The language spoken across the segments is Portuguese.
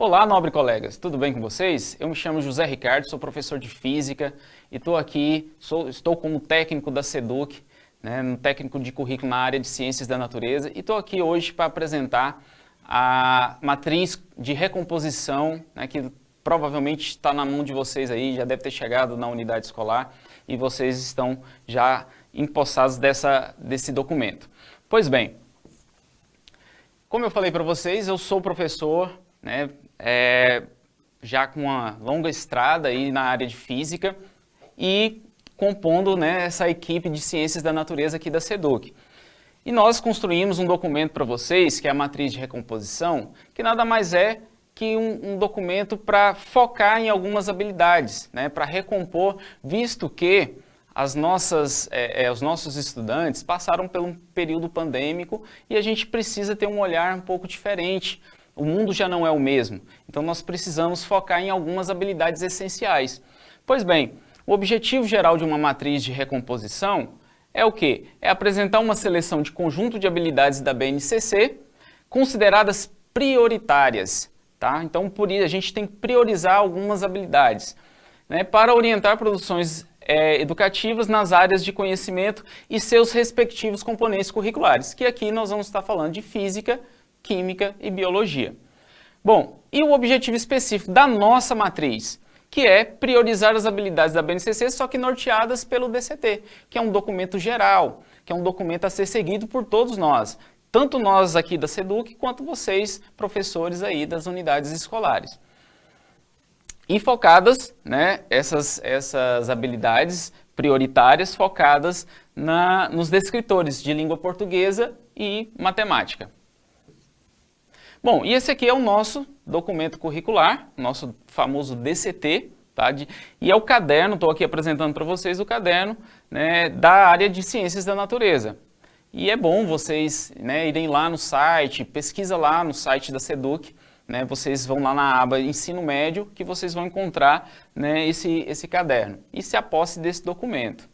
Olá, nobre colegas, tudo bem com vocês? Eu me chamo José Ricardo, sou professor de Física e estou como técnico da SEDUC, um técnico de currículo na área de Ciências da Natureza, e estou aqui hoje para apresentar a matriz de recomposição, que provavelmente está na mão de vocês aí, já deve ter chegado na unidade escolar e vocês estão já empossados desse documento. Pois bem, como eu falei para vocês, eu sou professor, já com uma longa estrada aí na área de Física e compondo essa equipe de Ciências da Natureza aqui da SEDUC. E nós construímos um documento para vocês, que é a matriz de recomposição, que nada mais é que um documento para focar em algumas habilidades, para recompor, visto que os nossos estudantes passaram por um período pandêmico e a gente precisa ter um olhar um pouco diferente. O mundo já não é o mesmo, então nós precisamos focar em algumas habilidades essenciais. Pois bem, o objetivo geral de uma matriz de recomposição é o quê? É apresentar uma seleção de conjunto de habilidades da BNCC consideradas prioritárias. Tá? Então, por isso, a gente tem que priorizar algumas habilidades para orientar produções educativas nas áreas de conhecimento e seus respectivos componentes curriculares, que aqui nós vamos estar falando de Física, Química e Biologia. Bom, e o objetivo específico da nossa matriz, que é priorizar as habilidades da BNCC, só que norteadas pelo DCT, que é um documento geral, que é um documento a ser seguido por todos nós, tanto nós aqui da SEDUC, quanto vocês, professores aí das unidades escolares. E focadas, essas habilidades prioritárias focadas nos descritores de língua portuguesa e matemática. Bom, e esse aqui é o nosso documento curricular, nosso famoso DCT, tá? E é o caderno, estou aqui apresentando para vocês o caderno da área de Ciências da Natureza. E é bom vocês irem lá no site, pesquisa lá no site da SEDUC, vocês vão lá na aba Ensino Médio, que vocês vão encontrar esse caderno e se aposse desse documento.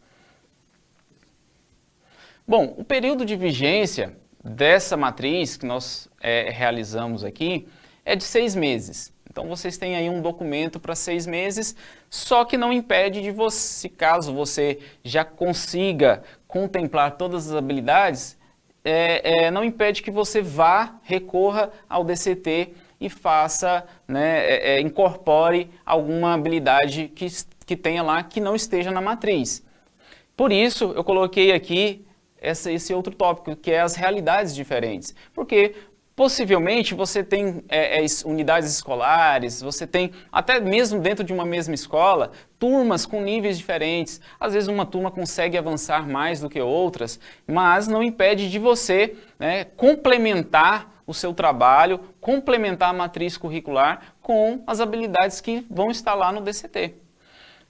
Bom, o período de vigência dessa matriz que nós realizamos aqui é de 6 meses. Então vocês têm aí um documento para 6 meses, só que não impede de você, caso você já consiga contemplar todas as habilidades, não impede que você recorra ao DCT e faça, incorpore alguma habilidade que tenha lá que não esteja na matriz. Por isso eu coloquei aqui esse outro tópico, que é as realidades diferentes. Porque possivelmente você tem unidades escolares, você tem, até mesmo dentro de uma mesma escola, turmas com níveis diferentes. Às vezes uma turma consegue avançar mais do que outras, mas não impede de você complementar o seu trabalho, complementar a matriz curricular com as habilidades que vão estar lá no DCT.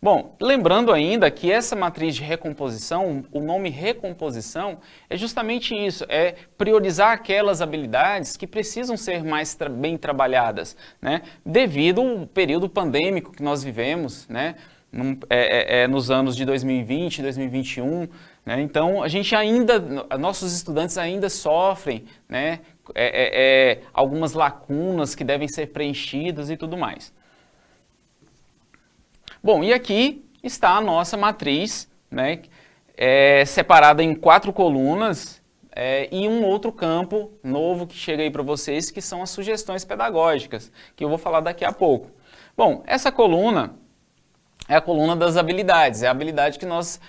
Bom, lembrando ainda que essa matriz de recomposição, o nome recomposição, é justamente isso, é priorizar aquelas habilidades que precisam ser mais bem trabalhadas, devido ao período pandêmico que nós vivemos, nos anos de 2020, 2021, então a gente nossos estudantes ainda sofrem, algumas lacunas que devem ser preenchidas e tudo mais. Bom, e aqui está a nossa matriz, separada em 4 colunas e um outro campo novo que chega aí para vocês, que são as sugestões pedagógicas, que eu vou falar daqui a pouco. Bom, essa coluna é a coluna das habilidades, é a habilidade que nós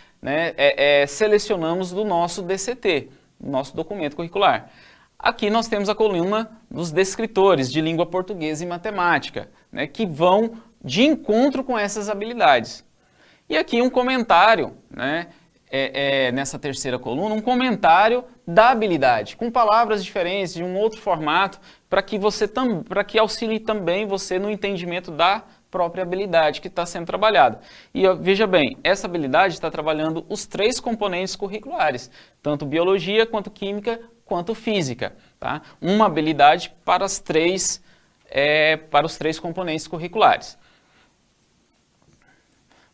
selecionamos do nosso DCT, do nosso documento curricular. Aqui nós temos a coluna dos descritores de língua portuguesa e matemática, que vão de encontro com essas habilidades. E aqui um comentário, nessa terceira coluna, um comentário da habilidade, com palavras diferentes, de um outro formato, para que auxilie também você no entendimento da própria habilidade que está sendo trabalhada. E veja bem, essa habilidade está trabalhando os 3 componentes curriculares, tanto biologia, quanto química, quanto física. Tá? Uma habilidade para os 3 componentes curriculares.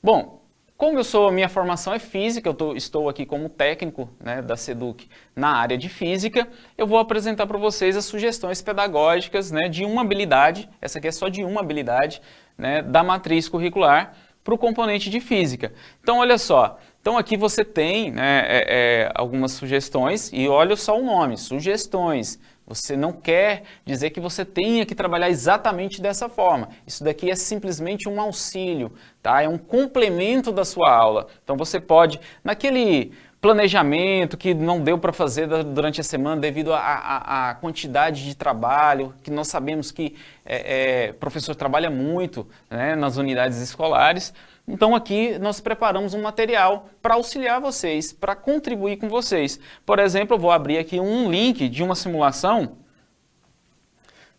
Bom, Como minha formação é física, estou aqui como técnico, né, da SEDUC na área de física, eu vou apresentar para vocês as sugestões pedagógicas, né, de uma habilidade, essa aqui é só de uma habilidade, né, da matriz curricular para o componente de física. Então, olha só, então aqui você tem, né, algumas sugestões e olha só o nome, sugestões. Você não quer dizer que você tenha que trabalhar exatamente dessa forma. Isso daqui é simplesmente um auxílio, tá? É um complemento da sua aula. Então você pode, naquele planejamento que não deu para fazer durante a semana devido à quantidade de trabalho, que nós sabemos que o professor trabalha muito, né, nas unidades escolares. Então aqui nós preparamos um material para auxiliar vocês, para contribuir com vocês. Por exemplo, eu vou abrir aqui um link de uma simulação.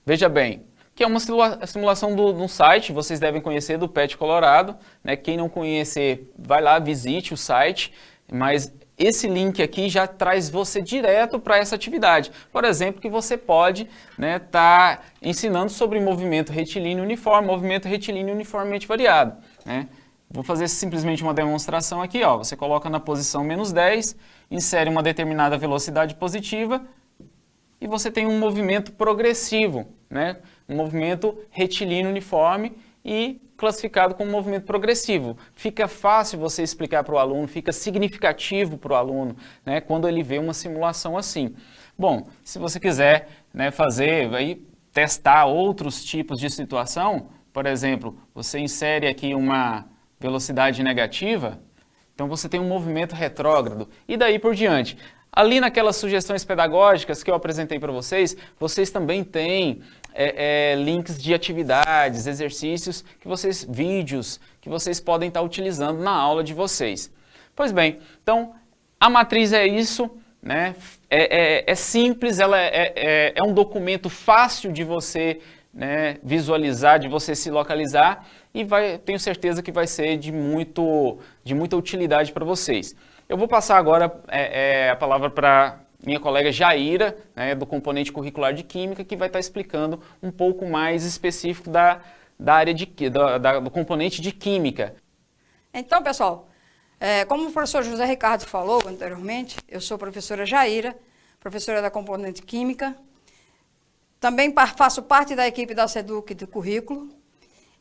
Veja bem, que é uma simulação do site, vocês devem conhecer, do PET Colorado, né? Quem não conhecer, vai lá, visite o site, mas esse link aqui já traz você direto para essa atividade. Por exemplo, que você pode, né, tá ensinando sobre movimento retilíneo uniforme, movimento retilíneo uniformemente variado, né? Vou fazer simplesmente uma demonstração aqui, ó. Você coloca na posição -10, insere uma determinada velocidade positiva e você tem um movimento progressivo, né? Um movimento retilíneo uniforme e classificado como movimento progressivo. Fica fácil você explicar para o aluno, fica significativo para o aluno, né, quando ele vê uma simulação assim. Bom, se você quiser, né, testar outros tipos de situação, por exemplo, você insere aqui uma velocidade negativa, então você tem um movimento retrógrado e daí por diante. Ali naquelas sugestões pedagógicas que eu apresentei para vocês, vocês também têm links de atividades, exercícios, vídeos que vocês podem estar utilizando na aula de vocês. Pois bem, então a matriz é isso, né? É simples, ela é um documento fácil de você, né, visualizar, de você se localizar e tenho certeza que vai ser de muita utilidade para vocês. Eu vou passar agora a palavra para minha colega Jaira, né, do componente curricular de Química, que vai estar explicando um pouco mais específico da área do componente de Química. Então, pessoal, como o professor José Ricardo falou anteriormente, eu sou professora Jaira, professora da componente Química. Também faço parte da equipe da SEDUC do currículo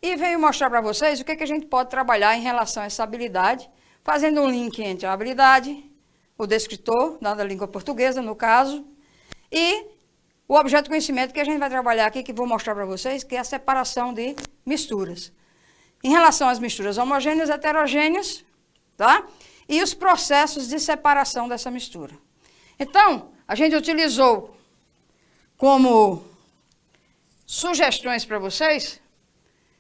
e venho mostrar para vocês o que a gente pode trabalhar em relação a essa habilidade, fazendo um link entre a habilidade, o descritor, da língua portuguesa, no caso, e o objeto de conhecimento que a gente vai trabalhar aqui, que vou mostrar para vocês, que é a separação de misturas. Em relação às misturas homogêneas e heterogêneas, tá? E os processos de separação dessa mistura. Então, a gente utilizou como sugestões para vocês,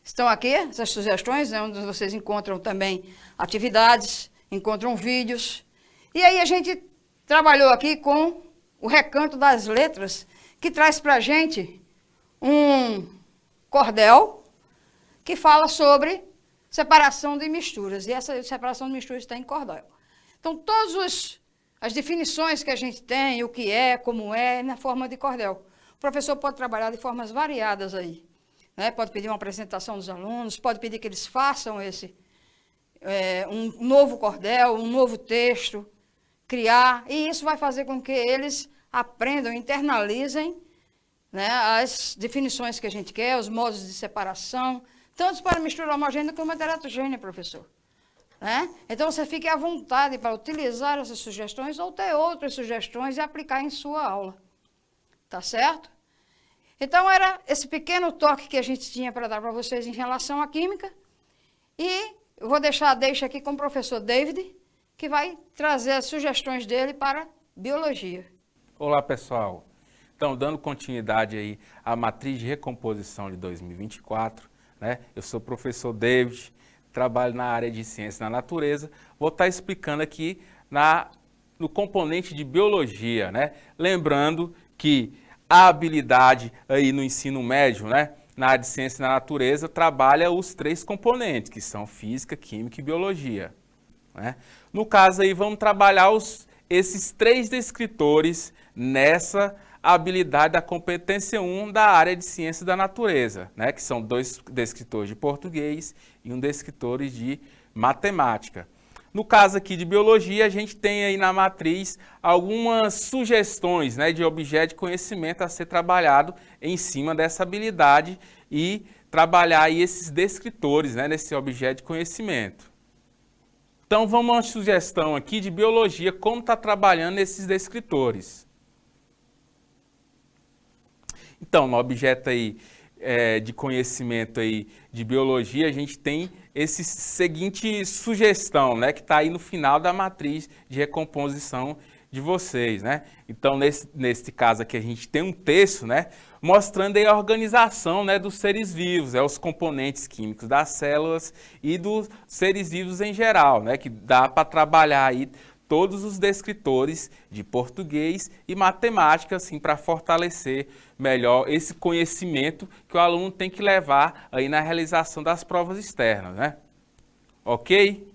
estão aqui essas sugestões, né, onde vocês encontram também atividades, encontram vídeos. E aí a gente trabalhou aqui com o recanto das letras, que traz para a gente um cordel que fala sobre separação de misturas. E essa separação de misturas está em cordel. Então, todas as definições que a gente tem, o que é, como é, na forma de cordel. O professor pode trabalhar de formas variadas aí, né? Pode pedir uma apresentação dos alunos, pode pedir que eles façam um novo cordel, um novo texto, criar, e isso vai fazer com que eles aprendam, internalizem, né, as definições que a gente quer, os modos de separação, tanto para mistura homogênea como heterogênea, professor. Né? Então, você fique à vontade para utilizar essas sugestões ou ter outras sugestões e aplicar em sua aula. Tá certo? Então, era esse pequeno toque que a gente tinha para dar para vocês em relação à química. E eu vou deixa aqui com o professor David, que vai trazer as sugestões dele para biologia. Olá, pessoal. Então, dando continuidade aí à matriz de recomposição de 2024, né? Eu sou o professor David, trabalho na área de ciência da natureza. Vou estar explicando aqui no componente de biologia, né? Lembrando que a habilidade aí no ensino médio, né, na área de ciência da natureza, trabalha os 3 componentes, que são física, química e biologia, né? No caso aí, vamos trabalhar esses 3 descritores nessa habilidade da competência 1 da área de ciência da natureza, né, que são 2 descritores de português e um descritor de matemática. No caso aqui de biologia, a gente tem aí na matriz algumas sugestões, né, de objeto de conhecimento a ser trabalhado em cima dessa habilidade e trabalhar aí esses descritores, né, nesse objeto de conhecimento. Então vamos a uma sugestão aqui de biologia, como está trabalhando esses descritores. Então, no objeto aí de conhecimento aí de biologia, a gente tem esse seguinte sugestão, né, que está aí no final da matriz de recomposição de vocês, né? Então, nesse caso aqui, a gente tem um texto, né, mostrando aí a organização, né, dos seres vivos, os componentes químicos das células e dos seres vivos em geral, né, que dá para trabalhar aí todos os descritores de português e matemática, assim, para fortalecer melhor esse conhecimento que o aluno tem que levar aí na realização das provas externas, né? Ok?